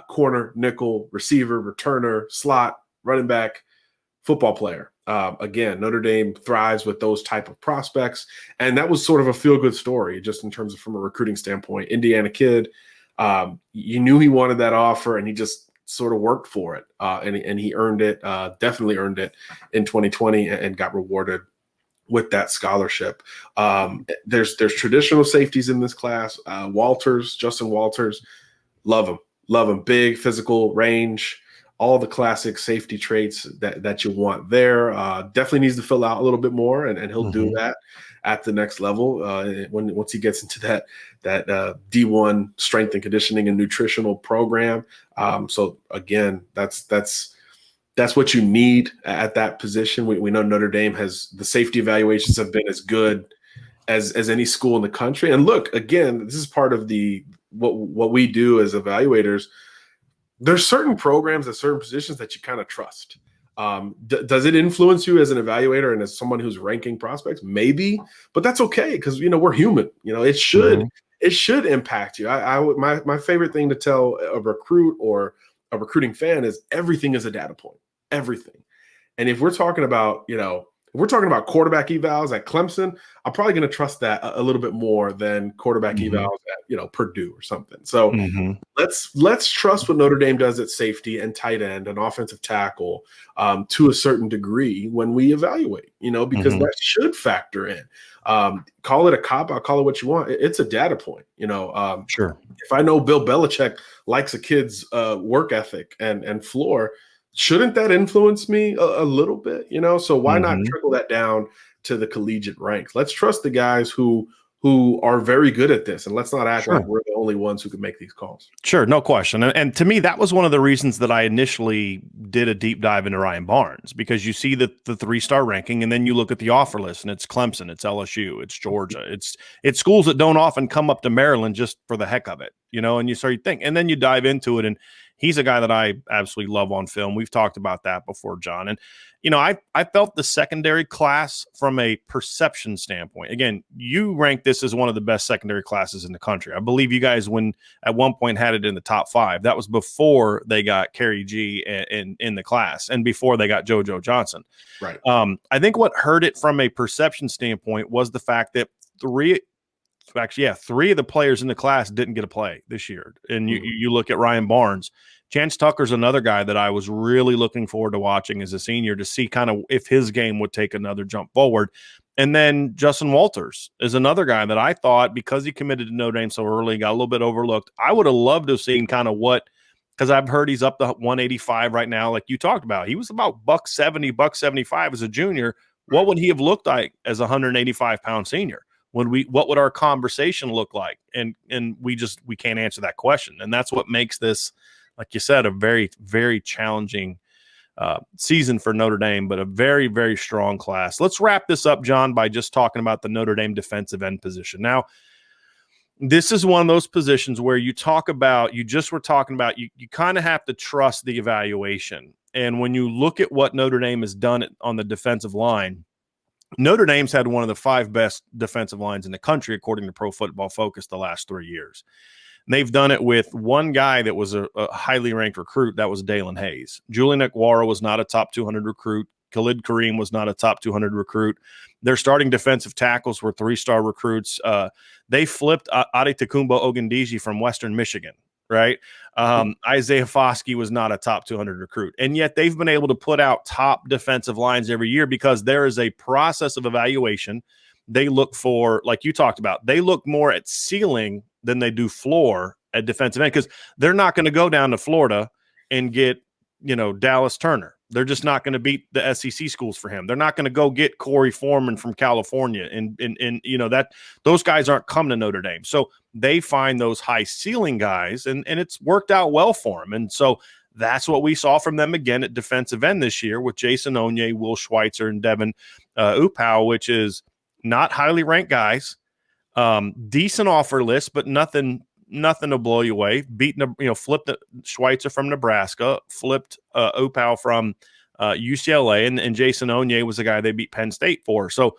Corner, nickel, receiver, returner, slot, running back, football player. Again, Notre Dame thrives with those type of prospects. And that was sort of a feel-good story just in terms of from a recruiting standpoint. Indiana kid, you knew he wanted that offer and he just sort of worked for it. And he earned it, definitely earned it in 2020 and got rewarded with that scholarship. There's traditional safeties in this class. Justin Walters, love him. Big physical range, all the classic safety traits that you want there. Definitely needs to fill out a little bit more, and he'll do that at the next level once he gets into that D1 strength and conditioning and nutritional program. So again, that's what you need at that position. We know Notre Dame has the safety evaluations have been as good as any school in the country. And look, again, this is part of what we do as evaluators. there's certain programs at certain positions that you kind of trust. Does it influence you as an evaluator and as someone who's ranking prospects? Maybe, but that's okay because we're human. It should impact you. My favorite thing to tell a recruit or a recruiting fan is everything is a data point. Everything. And if we're talking about quarterback evals at Clemson, I'm probably going to trust that a little bit more than quarterback evals at Purdue or something. So let's trust what Notre Dame does at safety and tight end and offensive tackle to a certain degree when we evaluate. Because that should factor in. Call it a cop out, call it what you want. It's a data point. Sure. If I know Bill Belichick likes a kid's work ethic and floor, shouldn't that influence me a little bit? So why not trickle that down to the collegiate ranks? Let's trust the guys who are very good at this, and let's not act like we're the only ones who can make these calls. Sure, no question. And to me, that was one of the reasons that I initially did a deep dive into Ryan Barnes, because you see the 3-star ranking, and then you look at the offer list, and it's Clemson, it's LSU, it's Georgia, it's schools that don't often come up to Maryland just for the heck of it, and you start to think, and then you dive into it, and he's a guy that I absolutely love on film. We've talked about that before, John. And, I felt the secondary class from a perception standpoint. Again, you rank this as one of the best secondary classes in the country. I believe you guys, at one point, had it in the top 5. That was before they got Kerry G in the class and before they got JoJo Johnson. Right. I think what hurt it from a perception standpoint was the fact that 3 of the players in the class didn't get a play this year. And you look at Ryan Barnes. Chance Tucker's another guy that I was really looking forward to watching as a senior to see kind of if his game would take another jump forward. And then Justin Walters is another guy that I thought, because he committed to Notre Dame so early, got a little bit overlooked. I would have loved to have seen kind of because I've heard he's up to 185 right now, like you talked about. He was about $170, $175 as a junior. What would he have looked like as a 185-pound senior? What would our conversation look like? And we can't answer that question. And that's what makes this, like you said, a very, very challenging season for Notre Dame, but a very, very strong class. Let's wrap this up, John, by just talking about the Notre Dame defensive end position. Now, this is one of those positions where you kind of have to trust the evaluation. And when you look at what Notre Dame has done on the defensive line, Notre Dame's had one of the 5 best defensive lines in the country, according to Pro Football Focus, the last 3 years. And they've done it with one guy that was a highly ranked recruit. That was Dalen Hayes. Julian Ekwara was not a top 200 recruit. Khalid Kareem was not a top 200 recruit. Their starting defensive tackles were 3-star recruits. They flipped Adetokunbo Ogundeji from Western Michigan, right? Isaiah Foskey was not a top 200 recruit. And yet they've been able to put out top defensive lines every year because there is a process of evaluation. They look for, like you talked about, they look more at ceiling than they do floor at defensive end, because they're not going to go down to Florida and get, Dallas Turner. They're just not going to beat the SEC schools for him. They're not going to go get Corey Foreman from California. And that those guys aren't coming to Notre Dame. So they find those high ceiling guys, and it's worked out well for them. And so that's what we saw from them again at defensive end this year with Jason Onye, Will Schweitzer, and Devin Upau, which is not highly ranked guys. Decent offer list, but nothing to blow you away. Flipped Schweitzer from Nebraska, flipped Upau from UCLA, and Jason Onye was the guy they beat Penn State for. So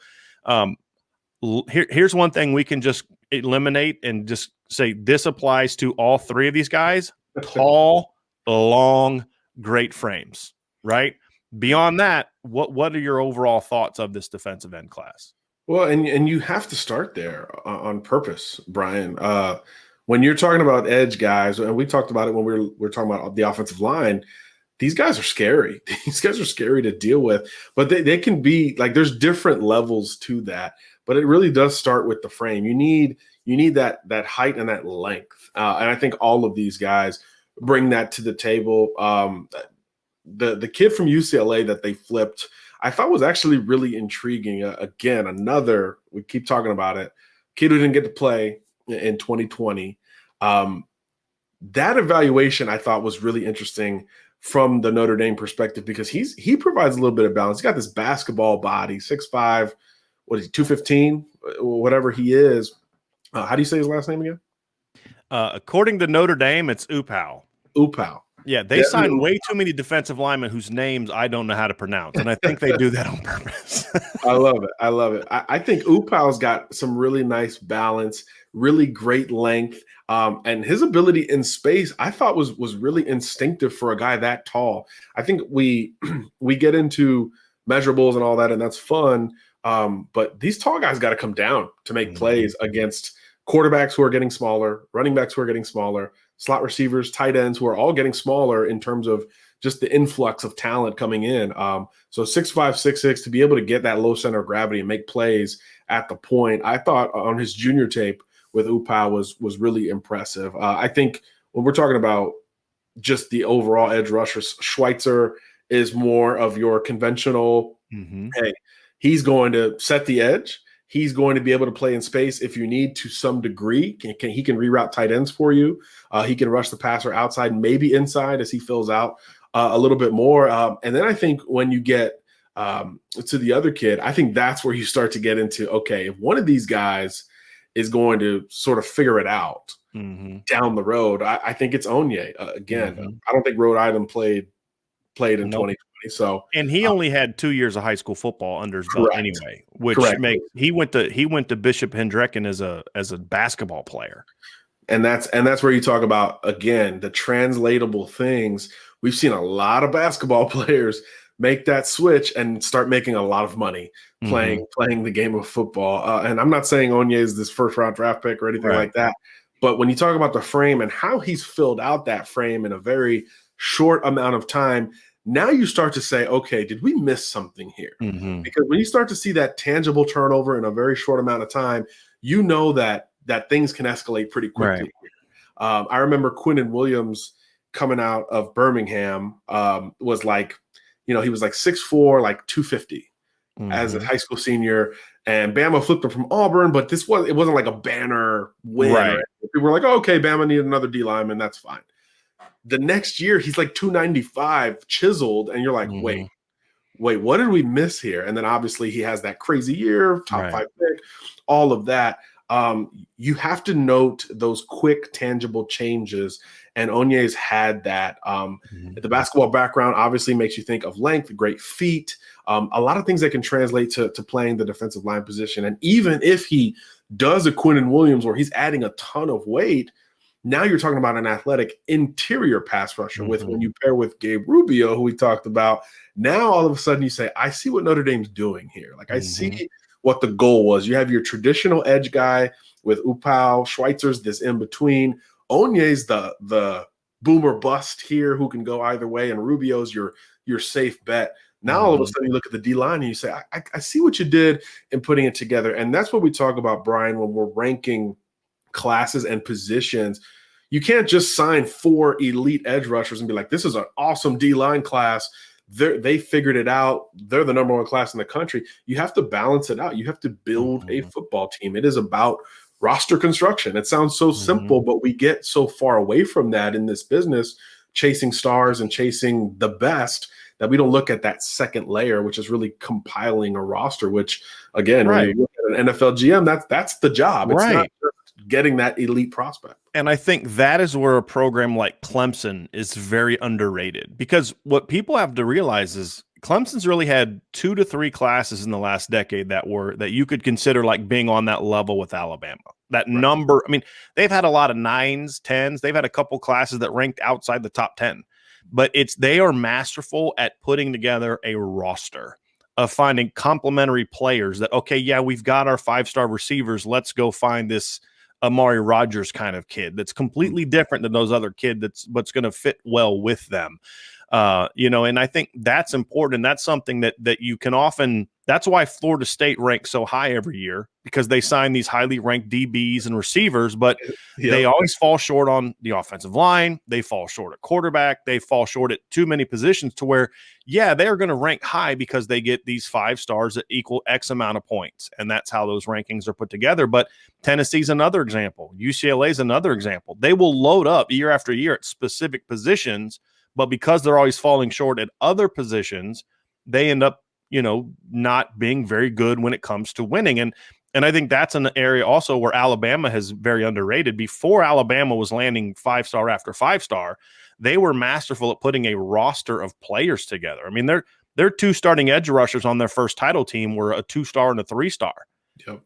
here's one thing we can just eliminate and just say this applies to all 3 of these guys: tall, long, great frames, right? Beyond that, what are your overall thoughts of this defensive end class? Well, and you have to start there on purpose, Brian. When you're talking about edge guys, and we talked about it when we were talking about the offensive line, these guys are scary. These guys are scary to deal with, but they can be like, there's different levels to that, but it really does start with the frame. You need that height and that length. And I think all of these guys bring that to the table. The kid from UCLA that they flipped, I thought was actually really intriguing. Again, we keep talking about it, kid who didn't get to play in 2020. That evaluation I thought was really interesting from the Notre Dame perspective, because he provides a little bit of balance. He's got this basketball body, 6'5", what is he, 215, whatever he is. How do you say his last name again? According to Notre Dame, it's Upau. Upau. Yeah, they sign way too many defensive linemen whose names I don't know how to pronounce, and I think they do that on purpose. I love it. I love it. I think Upal's got some really nice balance, really great length, and his ability in space I thought was really instinctive for a guy that tall. I think we we get into measurables and all that, and that's fun. But these tall guys got to come down to make plays against quarterbacks who are getting smaller, running backs who are getting smaller, slot receivers, tight ends who are all getting smaller in terms of just the influx of talent coming in. So 6'5", 6'6", to be able to get that low center of gravity and make plays at the point, I thought on his junior tape with Upal was really impressive. I think when we're talking about just the overall edge rushers, Schweitzer is more of your conventional, hey, he's going to set the edge. He's going to be able to play in space if you need to some degree. He can reroute tight ends for you. He can rush the passer outside, maybe inside as he fills out a little bit more. And then I think when you get to the other kid, I think that's where you start to get into, okay, if one of these guys is going to sort of figure it out down the road, I think it's Onye. Again, I don't think Rhode Island played in 2020. So, and he only had 2 years of high school football under his belt anyway, which makes he went to Bishop Hendricken as a basketball player. And that's where you talk about, again, the translatable things. We've seen a lot of basketball players make that switch and start making a lot of money playing the game of football. And I'm not saying Onye is this first round draft pick or anything like that, but when you talk about the frame and how he's filled out that frame in a very short amount of time, now you start to say, okay, did we miss something here? Because when you start to see that tangible turnover in a very short amount of time, you know that things can escalate pretty quickly. I remember Quinnen Williams coming out of Birmingham was like, he was like 6'4", like 250 as a high school senior. And Bama flipped him from Auburn, but it wasn't like a banner win. People were like, oh, okay, Bama needed another D lineman. That's fine. The next year, he's like 295, chiseled, and you're like, wait, what did we miss here? And then obviously he has that crazy year, top 5 pick, all of that. You have to note those quick, tangible changes, and Onye's had that. The basketball background obviously makes you think of length, great feet, a lot of things that can translate to playing the defensive line position. And even if he does a Quinnen Williams where he's adding a ton of weight, now you're talking about an athletic interior pass rusher with when you pair with Gabe Rubio, who we talked about. Now all of a sudden you say, I see what Notre Dame's doing here. Like I see what the goal was. You have your traditional edge guy with Upal, Schweitzer's this in between. Onye's the boomer bust here who can go either way, and Rubio's your safe bet. Now all of a sudden you look at the D line and you say, I see what you did in putting it together. And that's what we talk about, Brian, when we're ranking classes and positions. You can't just sign 4 elite edge rushers and be like, this is an awesome D-line class. They figured it out. They're the number 1 class in the country. You have to balance it out. You have to build a football team. It is about roster construction. It sounds so simple, but we get so far away from that in this business, chasing stars and chasing the best, that we don't look at that second layer, which is really compiling a roster, which, again, when you look at an NFL GM, that's the job. It's not just getting that elite prospect. And I think that is where a program like Clemson is very underrated, because what people have to realize is Clemson's really had 2 to 3 classes in the last decade that you could consider like being on that level with Alabama. That number, I mean, they've had a lot of 9s, 10s. They've had a couple classes that ranked outside the top 10, but they are masterful at putting together a roster of finding complementary players that, okay, yeah, we've got our 5-star receivers. Let's go find this Amari Rodgers kind of kid that's completely different than those other kids. That's what's going to fit well with them. And I think that's important. And that's something that you can often, that's why Florida State ranks so high every year, because they sign these highly ranked DBs and receivers, but they always fall short on the offensive line. They fall short at quarterback. They fall short at too many positions to where, they're going to rank high because they get these 5 stars that equal X amount of points. And that's how those rankings are put together. But Tennessee's another example. UCLA's another example. They will load up year after year at specific positions, but because they're always falling short at other positions, they end up, not being very good when it comes to winning. And I think that's an area also where Alabama has very underrated. Before Alabama was landing 5-star after 5-star, they were masterful at putting a roster of players together. I mean, their 2 starting edge rushers on their first title team were a 2-star and a 3-star. Yep.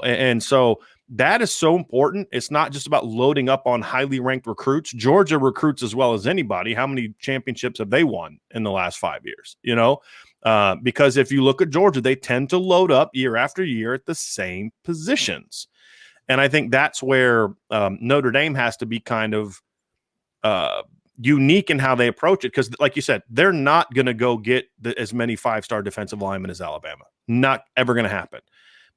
And so that is so important. It's not just about loading up on highly ranked recruits. Georgia recruits as well as anybody. How many championships have they won in the last 5 years? Because if you look at Georgia, they tend to load up year after year at the same positions. And I think that's where Notre Dame has to be kind of unique in how they approach it. Because like you said, they're not going to go get as many 5-star defensive linemen as Alabama. Not ever going to happen.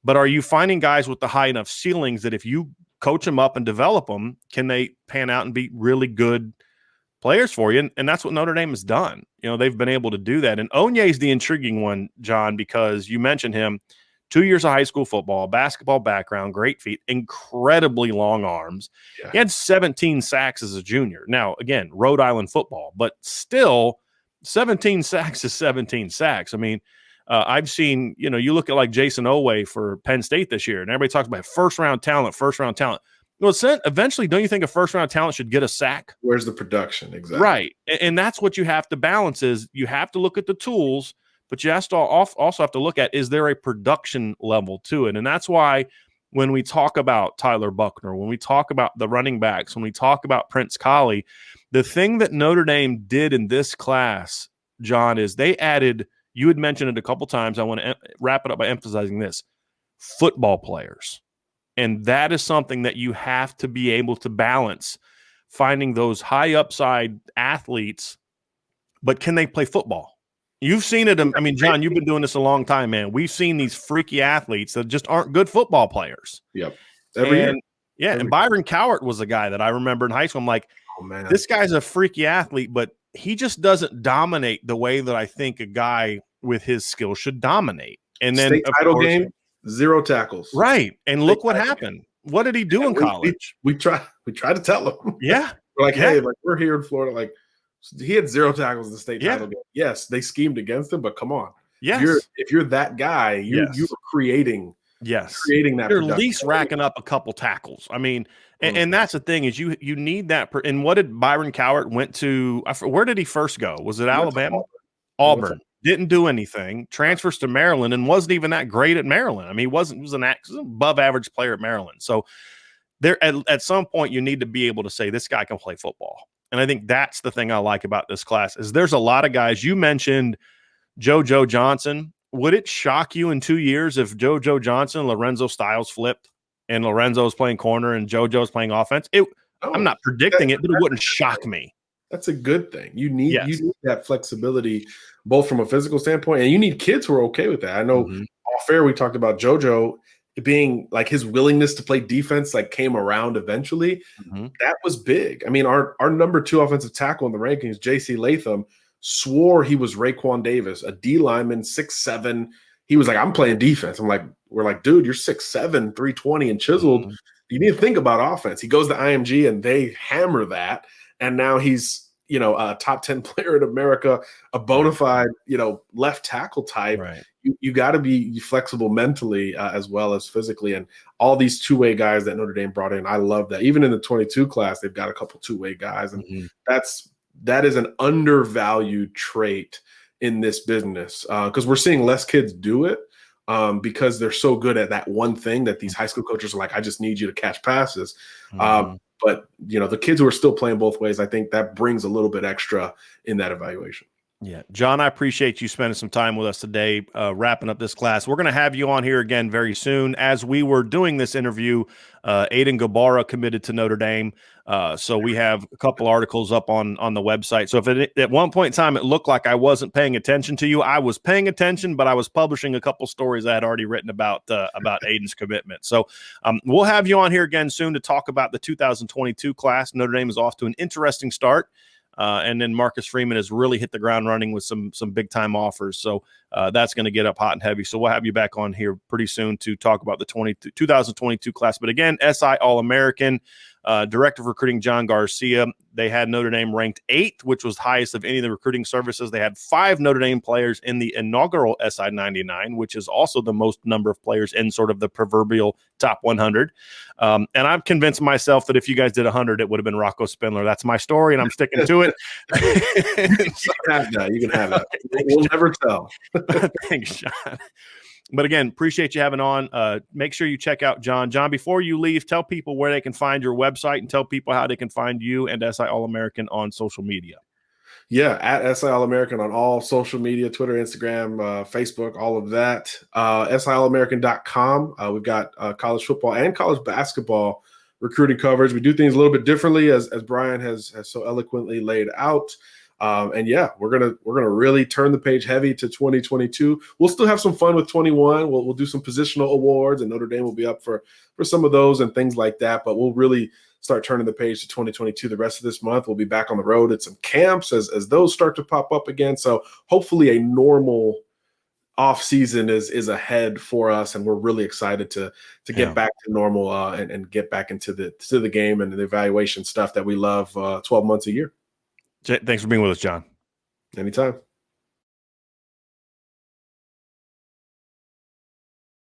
But are you finding guys with the high enough ceilings that if you coach them up and develop them, can they pan out and be really good players for you? And that's what Notre Dame has done. They've been able to do that. And Onye is the intriguing one, John, because you mentioned him. 2 years of high school football, basketball background, great feet, incredibly long arms. Yeah. He had 17 sacks as a junior. Now, again, Rhode Island football, but still 17 sacks is 17 sacks. I mean, I've seen, you look at like Jason Oweh for Penn State this year, and everybody talks about first-round talent. Well, eventually, don't you think a first-round talent should get a sack? Where's the production? Exactly. Right. And that's what you have to balance is you have to look at the tools, but you also have to look at, is there a production level to it? And that's why when we talk about Tyler Buckner, when we talk about the running backs, when we talk about Prince Colley, the thing that Notre Dame did in this class, John, is they added – you had mentioned it a couple times. I want to wrap it up by emphasizing this: football players. And that is something that you have to be able to balance, finding those high upside athletes, but can they play football? You've seen it. I mean, John, you've been doing this a long time, man. We've seen these freaky athletes that just aren't good football players. Yep. Every year. Yeah. And Byron Cowart was a guy that I remember in high school. I'm like, oh, man, this guy's a freaky athlete, but he just doesn't dominate the way that I think a guy with his skill should dominate. And then state title game, 0 tackles. Right. And state look what happened. Game. What did he do in college? We tried to tell him. Yeah. We're like, hey, like we're here in Florida. Like he had 0 tackles in the state title game. Yes, they schemed against him, but come on. Yes. If you're that guy, you're creating creating that. You're at least racking up a couple tackles. I mean, and that's the thing is you need that. And what did Byron Cowart went to? Where did he first go? Was it Alabama? Auburn. Didn't do anything. Transfers to Maryland and wasn't even that great at Maryland. I mean, he was an above average player at Maryland. So there at some point you need to be able to say this guy can play football. And I think that's the thing I like about this class is there's a lot of guys. You mentioned JoJo Johnson. Would it shock you in 2 years if JoJo Johnson and Lorenzo Styles flipped and Lorenzo's playing corner and JoJo's playing offense? I'm not predicting it, but it wouldn't shock me. That's a good thing. You need that flexibility, both from a physical standpoint, and you need kids who are okay with that. I know off air we talked about JoJo being like his willingness to play defense like came around eventually. That was big. I mean, our number 2 offensive tackle in the rankings, J.C. Latham, swore he was Raekwon Davis, a D lineman, 6'7". He was like, I'm playing defense. We're like, dude, you're 6'7", 320 and chiseled. You need to think about offense. He goes to IMG and they hammer that. And now he's, a top 10 player in America, a bona fide, left tackle type. Right. You got to be flexible mentally as well as physically. And all these two-way guys that Notre Dame brought in, I love that. Even in the 22 class, they've got a couple two-way guys. And that is an undervalued trait in this business because we're seeing less kids do it because they're so good at that one thing that these high school coaches are like, I just need you to catch passes. But, the kids who are still playing both ways, I think that brings a little bit extra in that evaluation. Yeah. John, I appreciate you spending some time with us today, wrapping up this class. We're going to have you on here again very soon. As we were doing this interview, Aiden Gabara committed to Notre Dame. So we have a couple articles up on the website. So if at one point in time it looked like I wasn't paying attention to you, I was paying attention, but I was publishing a couple stories I had already written about Aiden's commitment. So we'll have you on here again soon to talk about the 2022 class. Notre Dame is off to an interesting start. And then Marcus Freeman has really hit the ground running with some big time offers. So that's going to get up hot and heavy. So we'll have you back on here pretty soon to talk about the 2022 class. But again, SI All-American, Director of Recruiting John Garcia. They had Notre Dame ranked 8th, which was highest of any of the recruiting services. They had 5 Notre Dame players in the inaugural SI 99, which is also the most number of players in sort of the proverbial top 100. And I've convinced myself that if you guys did 100, it would have been Rocco Spindler. That's my story, and I'm sticking to it. You can have that. You can have that. We'll never tell. Thanks, John. But again, appreciate you having on. Make sure you check out John. John, before you leave, tell people where they can find your website and tell people how they can find you and SI All-American on social media. Yeah, at SI All-American on all social media, Twitter, Instagram, Facebook, all of that. SIAllamerican.com. We've got college football and college basketball recruiting coverage. We do things a little bit differently, as Brian has so eloquently laid out. And yeah, we're gonna really turn the page heavy to 2022. We'll still have some fun with 21. We'll do some positional awards, and Notre Dame will be up for some of those and things like that. But we'll really start turning the page to 2022 the rest of this month. We'll be back on the road at some camps as those start to pop up again. So hopefully a normal off season is ahead for us, and we're really excited to get back to normal and get back into the game and the evaluation stuff that we love 12 months a year. Thanks for being with us, John. Anytime.